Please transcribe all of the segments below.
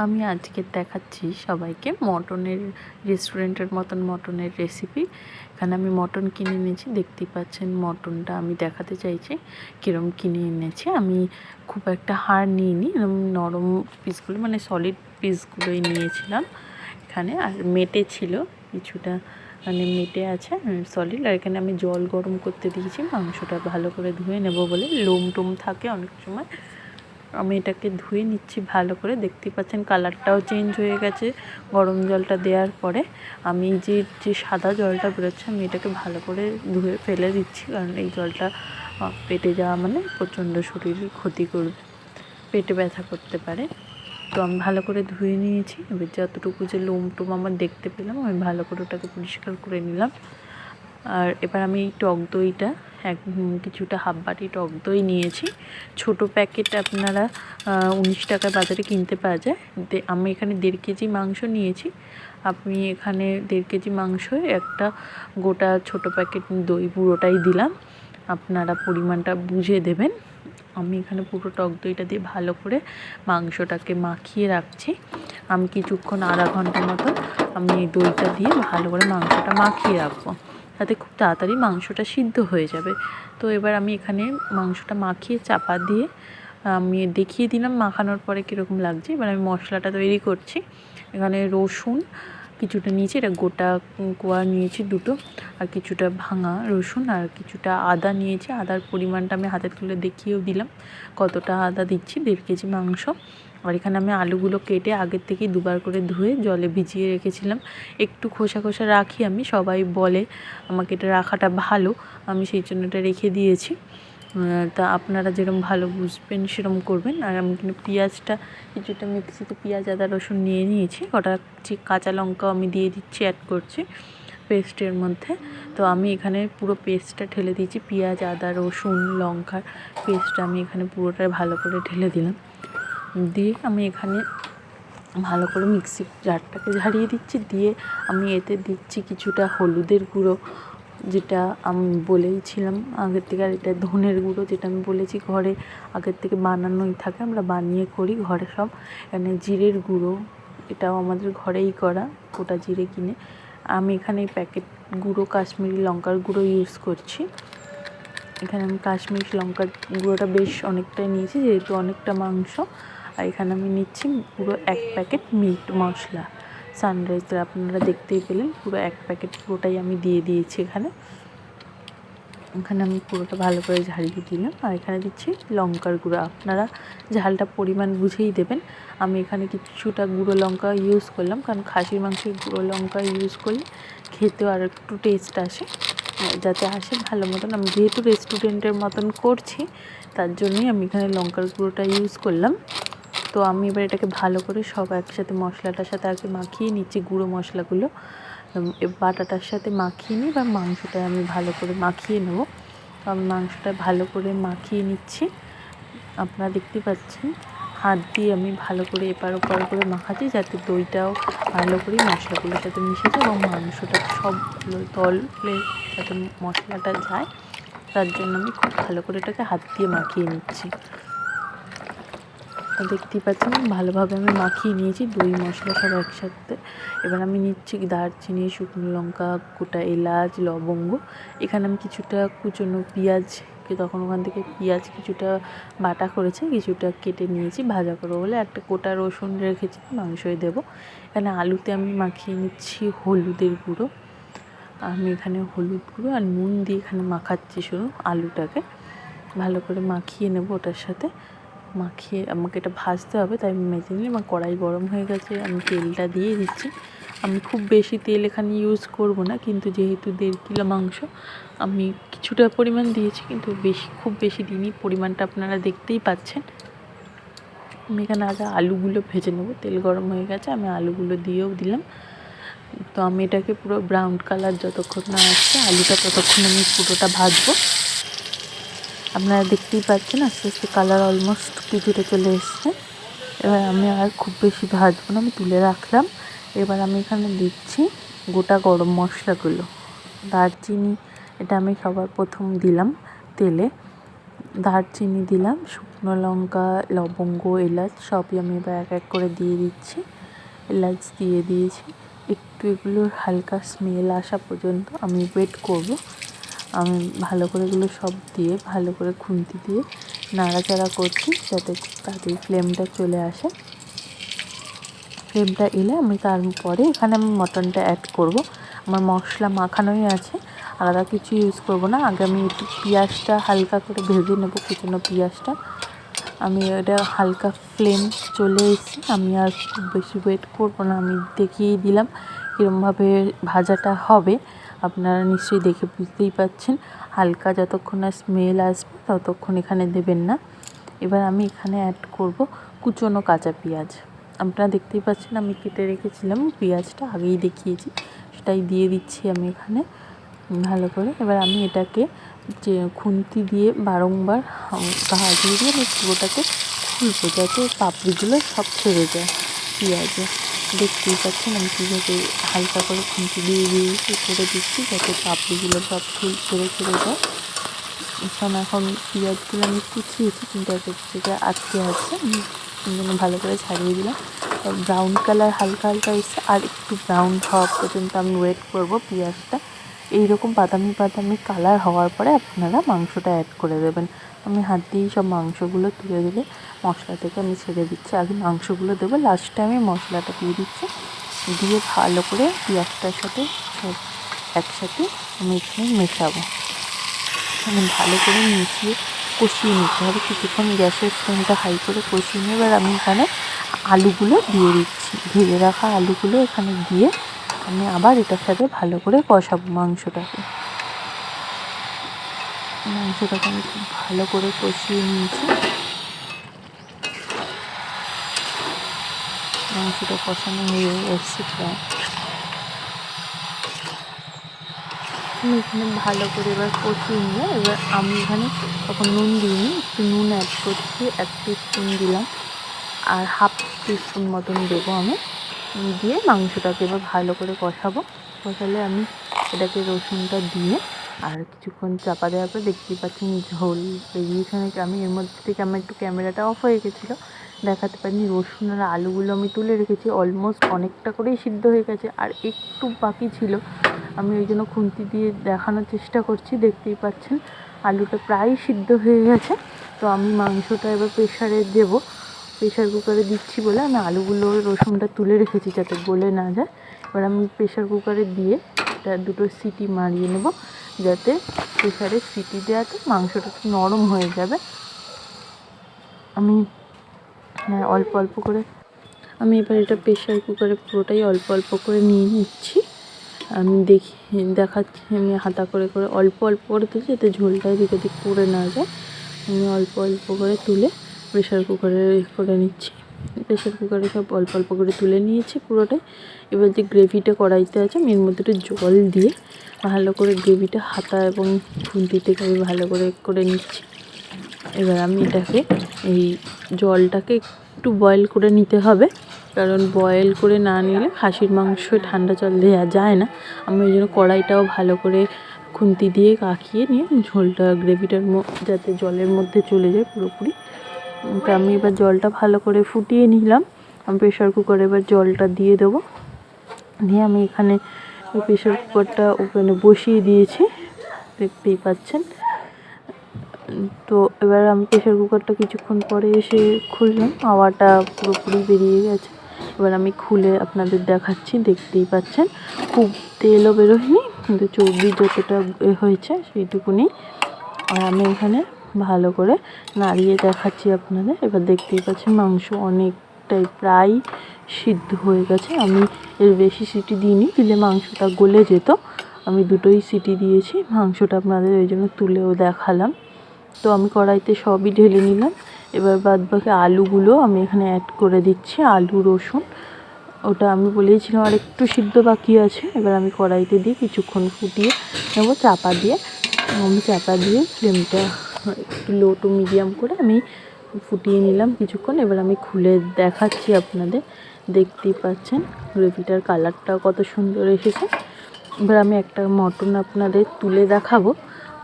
আমি আজকে দেখাচ্ছি সবাইকে মটনের রেস্টুরেন্টের মতন মটনের রেসিপি। এখানে আমি মটন কিনে এনেছি, দেখতেই পাচ্ছেন মটনটা আমি দেখাতে চাইছি কীরকম কিনে এনেছি। আমি খুব একটা হাড় নিইনি, এরকম নরম পিসগুলো মানে সলিড পিসগুলোই নিয়েছিলাম এখানে। আর মেটে ছিল কিছুটা, মানে মেটে আছে সলিড। আর এখানে আমি জল গরম করতে দিয়েছি মাংসটা ভালো করে ধুয়ে নেব বলে, লোম টোম থাকে অনেক সময়। আমি এটাকে ধুয়ে নিচ্ছি ভালো করে, দেখতেই পাচ্ছেন কালারটাও চেঞ্জ হয়ে গেছে গরম জলটা দেওয়ার পরে। আমি যে সাদা জলটা বেরোচ্ছে আমি এটাকে ভালো করে ধুয়ে ফেলে দিচ্ছি, কারণ এই জলটা পেটে যাওয়া মানে প্রচণ্ড শরীরের ক্ষতি করবে, পেটে ব্যথা করতে পারে। তো আমি ভালো করে ধুয়ে নিয়েছি। এবার যতটুকু যে লোম টোম আমার দেখতে পেলাম আমি ভালো করে ওটাকে পরিষ্কার করে নিলাম। আর এবার আমি এই টক দইটা কিছুটা হাফ বাটি টক দই নিয়েছি। ছোট প্যাকেট আপনারা 19 টাকায় বাজারে কিনতে পাওয়া যায়। আমি এখানে 1.5 কেজি মাংস নিয়েছি। আপনি এখানে 1.5 কেজি মাংসয় একটা গোটা ছোট প্যাকেট দই পুরোটাই দিলাম, আপনারা পরিমাণটা বুঝে দেবেন। আমি এখানে পুরো টক দইটা দিয়ে ভালো করে মাংসটাকে মাখিয়ে রাখছি। আমি কিছুক্ষণ আধা ঘন্টা মতন আমি এই দইটা দিয়ে ভালো করে মাংসটা মাখিয়ে রাখবো, তাতে খুব তাড়াতাড়ি মাংসটা সিদ্ধ হয়ে যাবে। তো এবার আমি এখানে মাংসটা মাখিয়ে চাপা দিয়ে আমি দেখিয়ে দিলাম মাখানোর পরে কীরকম লাগছে। এবার আমি মশলাটা তৈরি করছি। এখানে রসুন কিছুটা নিয়েছি, এটা গোটা কোয়া নিয়েছি দুটো, আর কিছুটা ভাঙা রসুন, আর কিছুটা আদা নিয়েছি। আদার পরিমাণটা আমি হাতে তুলে দেখিয়েও দিলাম কতটা আদা দিচ্ছি, 1.5 কেজি মাংস। আর এখানে আমি আলুগুলো কেটে আগের থেকেই দুবার করে ধুয়ে জলে ভিজিয়ে রেখেছিলাম। একটু খোসা খোসা রাখি আমি, সবাই বলে আমাকে এটা রাখাটা ভালো, আমি সেই জন্য এটা রেখে দিয়েছি। তা আপনারা যেরকম ভালো বুঝবেন সেরকম করবেন। আর আমি কিন্তু পেঁয়াজটা কিছুটা মিক্সিতে পেঁয়াজ আদা রসুন নিয়ে নিয়েছি, কটা কাঁচা লঙ্কাও আমি দিয়ে দিচ্ছি, অ্যাড করছি পেস্টের মধ্যে। তো আমি এখানে পুরো পেস্টটা ঢেলে দিয়েছি, পেঁয়াজ আদা রসুন লঙ্কার পেস্টটা আমি এখানে পুরোটাই ভালো করে ঢেলে দিলাম। দিয়ে আমি এখানে ভালো করে মিক্সির জারটাকে ঝাড়িয়ে দিচ্ছি। দিয়ে আমি এতে দিচ্ছি কিছুটা হলুদের গুঁড়ো, যেটা আমি বলেইছিলাম আগের থেকে। আর এটা ধনের গুঁড়ো, যেটা আমি বলেছি ঘরে আগের থেকে বানানোই থাকে, আমরা বানিয়ে করি ঘরে সব। এখানে জিরের গুঁড়ো, এটাও আমাদের ঘরেই করা, গোটা জিরে কিনে। আমি এখানে প্যাকেট গুঁড়ো কাশ্মীরি লঙ্কার গুঁড়ো ইউজ করছি। এখানে আমি কাশ্মীরি লঙ্কার গুঁড়োটা বেশ অনেকটাই নিয়েছি, যেহেতু অনেকটা মাংস। আর এখানে আমি নিচ্ছি পুরো 1 প্যাকেট মিট মশলা সানরাইজের, আপনারা দেখতেই পেলেন পুরো 1 প্যাকেট পুরোটাই আমি দিয়ে দিয়েছি এখানে। আমি পুরোটা ভালো করে ঝাড়িয়ে দিলাম। আর এখানে দিচ্ছি লঙ্কার গুঁড়ো, আপনারা ঝালটা পরিমাণ বুঝেই দেবেন। আমি এখানে কিছুটা গুঁড়ো লঙ্কা ইউজ করলাম, কারণ খাসির মাংসের গুঁড়ো লঙ্কা ইউজ করলে খেতেও আর একটু টেস্ট আসে, যাতে আসে ভালো মতন। আমি যেহেতু রেস্টুরেন্টের মতন করছি তার জন্যই আমি এখানে লঙ্কার গুঁড়োটা ইউজ করলাম। তো আমি এবার এটাকে ভালো করে সব একসাথে মশলাটার সাথে আগে মাখিয়ে নিচ্ছি, গুঁড়ো মশলাগুলো বাটাটার সাথে মাখিয়ে নিই, বা মাংসটা আমি ভালো করে মাখিয়ে নেব। তো আমি মাংসটা ভালো করে মাখিয়ে নিচ্ছি। আপনারা দেখতে পাচ্ছেন হাত দিয়ে আমি ভালো করে এপার ওপার করে মাখাচ্ছি, যাতে দইটাও ভালো করে মশলাগুলোর সাথে মিশে যায় এবং মাংসটা সবগুলো তলে যাতে মশলাটা যায়, তার জন্য আমি খুব ভালো করে এটাকে হাত দিয়ে মাখিয়ে নিচ্ছি। দেখতেই পাচ্ছেন ভালোভাবে আমি মাখিয়ে নিয়েছি দই মশলা সব একসাথে। এবার আমি নিচ্ছি দারচিনি, শুকনো লঙ্কা, গোটা এলাচ, লবঙ্গ। এখানে আমি কিছুটা কুচনো পেঁয়াজকে তখন ওখান থেকে পেঁয়াজ কিছুটা বাটা করেছি, কিছুটা কেটে নিয়েছি ভাজা করবো বলে, একটা গোটা রসুন রেখেছি মাংসই দেবো। এখানে আলুতে আমি মাখিয়ে নিচ্ছি হলুদের গুঁড়ো। আমি এখানে হলুদ গুঁড়ো আর নুন দিয়ে এখানে মাখাচ্ছি শুধু আলুটাকে, ভালো করে মাখিয়ে নেব ওটার সাথে। মাখিয়ে আমাকে এটা ভাজতে হবে, তাই আমি মেজে নিই। আমার কড়াই গরম হয়ে গেছে, আমি তেলটা দিয়ে দিচ্ছি। আমি খুব বেশি তেল এখানে ইউজ করব না, কিন্তু যেহেতু 1.5 কিলো মাংস আমি কিছুটা পরিমাণ দিয়েছি, কিন্তু খুব বেশি দিইনি, পরিমাণটা আপনারা দেখতেই পাচ্ছেন। আমি এখানে আগে আলুগুলো ভেজে নেব, তেল গরম হয়ে গেছে, আমি আলুগুলো দিয়েও দিলাম। তো আমি এটাকে পুরো ব্রাউন কালার যতক্ষণ না আসছে আলুটা, ততক্ষণ আমি পুরোটা ভাজবো। আপনারা দেখতেই পাচ্ছেন আস্তে আস্তে কালার অলমোস্ট কিছুটা চলে এসছে। এবার আমি আর খুব বেশি ভাজবো না, আমি তুলে রাখলাম। এবার আমি এখানে দিচ্ছি গোটা গরম মশলাগুলো। দারচিনি এটা আমি সবার প্রথম দিলাম তেলে, দারচিনি দিলাম, শুকনো লঙ্কা, লবঙ্গ, এলাচ সবই আমি এবার এক এক করে দিয়ে দিচ্ছি। এলাচ দিয়ে দিয়েছি। একটু এগুলোর হালকা স্মেল আসা পর্যন্ত আমি ওয়েট করব। আমি ভালো করে এগুলো সব দিয়ে ভালো করে খুন্তি দিয়ে নাড়াচাড়া করছি যাতে তাড়াতাড়ি ফ্লেমটা চলে আসে। ফ্লেমটা এলে আমি তারপরে এখানে আমি মটনটা অ্যাড করব। আমার মশলা মাখানোই আছে, আলাদা কিছু ইউজ করব না। আগে আমি একটু পেঁয়াজটা হালকা করে ভেজে নেব, কুচনো পেঁয়াজটা। আমি এটা হালকা ফ্লেম চলে এসেছি, আমি আর খুব বেশি ওয়েট করব না। আমি দেখিয়ে দিলাম কীরকমভাবে ভাজাটা হবে, আপনারা নিশ্চয়ই দেখে বুঝতেই পাচ্ছেন। হালকা যতক্ষণ না স্মেল আসবে ততক্ষণ এখানে দেবেন না। এবার আমি এখানে অ্যাড করব কুচনো কাঁচা পেঁয়াজ। আপনারা দেখতেই পাচ্ছেন আমি কেটে রেখেছিলাম পেঁয়াজটা, আগেই দেখিয়েছি, সেটাই দিয়ে দিচ্ছি আমি এখানে ভালো করে। এবার আমি এটাকে যে খুন্তি দিয়ে বারংবার ভাজিয়ে দিয়ে আমি পুরোটাকে খুলবো যাতে পাপড়িগুলো সব ছেড়ে যায় পেঁয়াজে। দেখতেই পাচ্ছেন আমি কীভাবে হালকা করে খুন্তি দিয়ে দিয়ে করে দিচ্ছি যাতে পাপড়িগুলো সব ছেড়ে যায়। এখন পেঁয়াজগুলো আমি কুচিয়েছি কিন্তু এক এক জায়গায় আটকে আছে, জন্য ভালো করে ছাড়িয়ে দিলাম। ব্রাউন কালার হালকা হালকা এসে আর একটু ব্রাউন হওয়া পর্যন্ত আমি ওয়েট করব পেঁয়াজটা। এইরকম বাদামি বাদামি কালার হওয়ার পরে আপনারা মাংসটা অ্যাড করে দেবেন। আমি হাত দিয়েই সব মাংসগুলো তুলে দিলে মশলা থেকে আমি ছেড়ে দিচ্ছি। আগে মাংসগুলো দেবো, লাস্টে আমি মশলাটা দিয়ে দিচ্ছি। দিয়ে ভালো করে পেঁয়াজটার সাথে সব একসাথে আমি এখানে মেশাবো। আমি ভালো করে মিশিয়ে কষিয়ে নিতে হবে কিছুক্ষণ, গ্যাসের ফ্লেমটা হাই করে কষিয়ে নিয়ে এবার আমি এখানে আলুগুলো দিয়ে দিচ্ছি। ভেজে রাখা আলুগুলো এখানে দিয়ে আমি আবার এটার সাথে ভালো করে কষাবো মাংসটাকে আমি খুব ভালো করে কষিয়ে নিয়েছি। মাংসটা কষানো হয়ে এসছে প্রায়। আমি এখানে ভালো করে এবার কষিয়ে নিয়ে এবার আমি এখানে তখন নুন দিইনি, একটু নুন অ্যাড করছি, 1 টিস্পুন দিলাম আর 1/2 টিস্পুন মতন দেবো আমি। দিয়ে মাংসটাকে এবার ভালো করে কষালে আমি এটাকে রসুনটা দিয়ে আর কিছুক্ষণ চাপা দেওয়ার পর দেখতেই পাচ্ছেন ঝোল বেরিয়েছে। আমি এর মধ্যে থেকে আমার একটু ক্যামেরাটা অফ হয়ে গেছিলো, দেখাতে পারিনি। রসুন আর আলুগুলো আমি তুলে রেখেছি, অলমোস্ট অনেকটা করেই সিদ্ধ হয়ে গেছে আর একটু বাকি ছিল। আমি ওই জন্য খুন্তি দিয়ে দেখানোর চেষ্টা করছি, দেখতেই পাচ্ছেন আলুটা প্রায় সিদ্ধ হয়ে গেছে। তো আমি মাংসটা এবার প্রেশারে দেবো, প্রেশার কুকারে দিচ্ছি বলে আমি আলুগুলো রসুনটা তুলে রেখেছি যাতে গলে না যায়। এবার আমি প্রেশার কুকারে দিয়ে এটা 2টো সিটি মারিয়ে নেব যাতে প্রেশারে সিটি দেওয়াতে মাংসটা একটু নরম হয়ে যাবে। আমি অল্প অল্প করে আমি এবার এটা প্রেশার কুকারে পুরোটাই অল্প অল্প করে নিয়ে নিচ্ছি। আমি দেখাচ্ছি আমি হাতা করে অল্প অল্প করে তুলছি যাতে ঝোলটা এদিক ওদিক পড়ে না যায়। আমি অল্প অল্প করে তুলে প্রেশার কুকারে করে নিচ্ছি। প্রেশার কুকারে সব অল্প অল্প করে তুলে নিয়েছি পুরোটাই। এবার যে গ্রেভিটা কড়াইতে আছে আমি এর মধ্যে একটু জল দিয়ে ভালো করে গ্রেভিটা হাতা এবং খুন্তি থেকে আমি ভালো করে নিচ্ছি। এবার আমি এটাকে এই জলটাকে একটু বয়েল করে নিতে হবে, কারণ বয়েল করে না নিলে খাসির মাংস ঠান্ডা জল দেওয়া যায় না। আমি ওই জন্য কড়াইটাও ভালো করে খুন্তি দিয়ে কাকিয়ে নিয়ে ঝোলটা গ্রেভিটার যাতে জলের মধ্যে চলে যায় পুরোপুরি। তো আমি এবার জলটা ভালো করে ফুটিয়ে নিলাম। আমি প্রেশার কুকারে এবার জলটা দিয়ে দেবো। দিয়ে আমি এখানে প্রেশার কুকারটা ওখানে বসিয়ে দিয়েছি, দেখতেই পাচ্ছেন। তো এবার আমি প্রেশার কুকারটা কিছুক্ষণ পরে এসে খুললাম, হাওয়াটা পুরোপুরি বেরিয়ে গেছে। এবার আমি খুলে আপনাদের দেখাচ্ছি, দেখতেই পাচ্ছেন খুব তেলও বেরোয়নি কিন্তু চর্বি যতটা হয়েছে সেইটুকুনি। আর আমি এখানে ভালো করে নাড়িয়ে দেখাচ্ছি আপনাদের। এবার দেখতেই পাচ্ছেন মাংস অনেকটাই প্রায় সিদ্ধ হয়ে গেছে। আমি এর বেশি সিটি দিইনি, দিলে মাংসটা গলে যেত। আমি 2টোই সিটি দিয়েছি, মাংসটা আপনাদের ওই জন্য তুলেও দেখালাম। তো আমি কড়াইতে সবই ঢেলে নিলাম। এবার বাদবাকি আলুগুলো আমি এখানে অ্যাড করে দিচ্ছি, আলু রসুন ওটা আমি বলেইছিলাম আর একটু সিদ্ধ বাকি আছে। এবার আমি কড়াইতে দিয়ে কিছুক্ষণ ফুটিয়ে নেব চাপা দিয়ে। আমি চাপা দিয়ে ফ্লেমটা একটু লো টু মিডিয়াম করে আমি ফুটিয়ে নিলাম কিছুক্ষণ। এবার আমি খুলে দেখাচ্ছি আপনাদের, দেখতেই পাচ্ছেন গ্রেভিটার কালারটাও কত সুন্দর এসেছে। এবার আমি একটা মটন আপনাদের তুলে দেখাবো,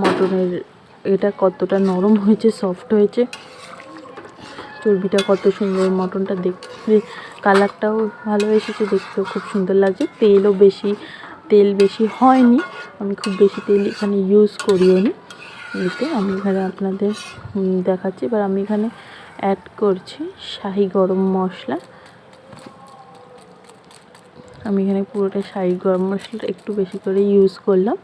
মটনের এটা কতটা নরম হয়েছে, সফট হয়েছে, চর্বিটা কত সুন্দর, মটনটা দেখতে কালারটাও ভালো এসেছে, দেখতেও খুব সুন্দর লাগছে। তেল বেশি হয়নি, আমি খুব বেশি তেল এখানে ইউজ করিও নি। এতে আমি এখানে আপনাদের দেখাচ্ছি। এবার আমি এখানে অ্যাড করছি শাহি গরম মশলা। আমি এখানে পুরোটা শাহি গরম মশলাটা একটু বেশি করে ইউজ করলাম।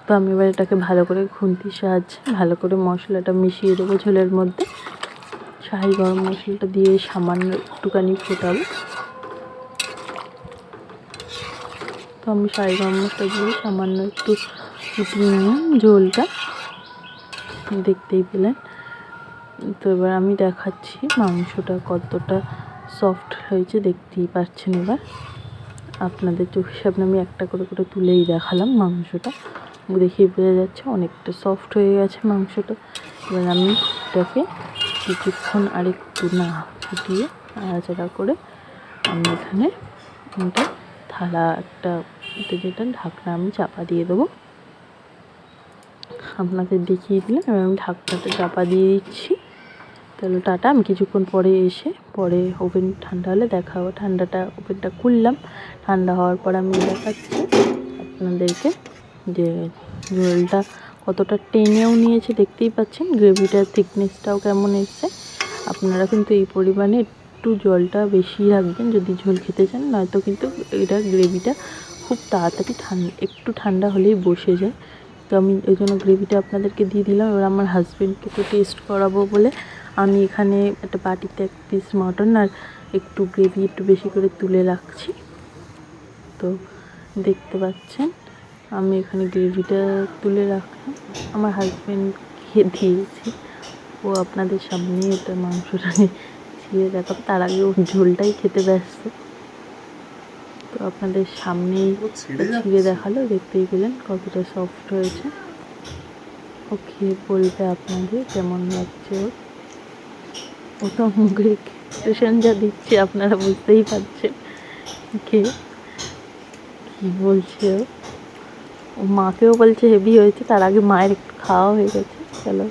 তো আমি এবার এটাকে ভালো করে খুন্তির সাহায্যে ভালো করে মশলাটা মিশিয়ে দেবো ঝোলের মধ্যে। শাহি গরম মশলাটা দিয়ে সামান্য একটুখানি ফোটাবো। তো আমি শাহি গরম মশলা দিয়ে সামান্য একটু ফুটিয়ে নিলাম ঝোলটা, দেখতেই পেলেন। তো এবার আমি দেখাচ্ছি মাংসটা কতটা সফট হয়েছে, দেখতেই পাচ্ছেন। এবার আপনাদের চোখের সামনে আমি একটা করে করে তুলেই দেখালাম মাংসটা, দেখেই বোঝা যাচ্ছে অনেকটা সফট হয়ে গেছে মাংসটা। এবার আমি এটাকে কিছুক্ষণ আরেকটু না ফুটিয়ে নাড়াচাড়া করে আমি এখানে একটা থালা যেটা ঢাকনা আমি চাপা দিয়ে দেবো। আপনাদের দেখিয়ে দিলাম। এবার আমি ঢাকনাটা চাপা দিয়ে দিচ্ছি। তাহলে টাটা, আমি কিছুক্ষণ পরে ওভেন ঠান্ডা হলে দেখা হবে। ওভেনটা খুললাম, ঠান্ডা হওয়ার পর আমি দেখাচ্ছি আপনাদেরকে যে ঝোলটা কতটা টেনেও নিয়েছে, দেখতেই পাচ্ছেন। গ্রেভিটার থিকনেসটাও কেমন এসছে। আপনারা কিন্তু এই পরিমাণে একটু জলটা বেশি রাখবেন যদি ঝোল খেতে চান, নয়তো কিন্তু এটা গ্রেভিটা খুব তাড়াতাড়ি একটু ঠান্ডা হলেই বসে যায়। তো আমি ওই জন্য গ্রেভিটা আপনাদেরকে দিয়ে দিলাম। এবার আমার হাজব্যান্ডকে তো টেস্ট করাবো বলে আমি এখানে একটা বাটিতে এক পিস মটন আর একটু গ্রেভি একটু বেশি করে তুলে রাখছি। তো দেখতে পাচ্ছেন আমি এখানে গ্রেভিটা তুলে রাখলাম, আমার হাজব্যান্ডকে দিয়েছি। ও আপনাদের সামনে এটা মাংসটা ছিঁড়ে দেখাবো, তার আগে ওর ঝোলটাই খেতে ব্যস্ত। তো আপনাদের সামনেই ছিঁড়ে দেখালো, দেখতেই পেলেন কতটা সফট হয়েছে। ও খেয়ে বলবে আপনাদের কেমন লাগছে। ও তো মুখে এক্সপ্রেশন যা দিচ্ছে আপনারা বুঝতেই পারছেন খেয়ে কী বলছে। ও মাকেও বলছে হেভি হয়েছে, তার আগে মায়ের একটু খাওয়া হয়ে গেছে। চলো।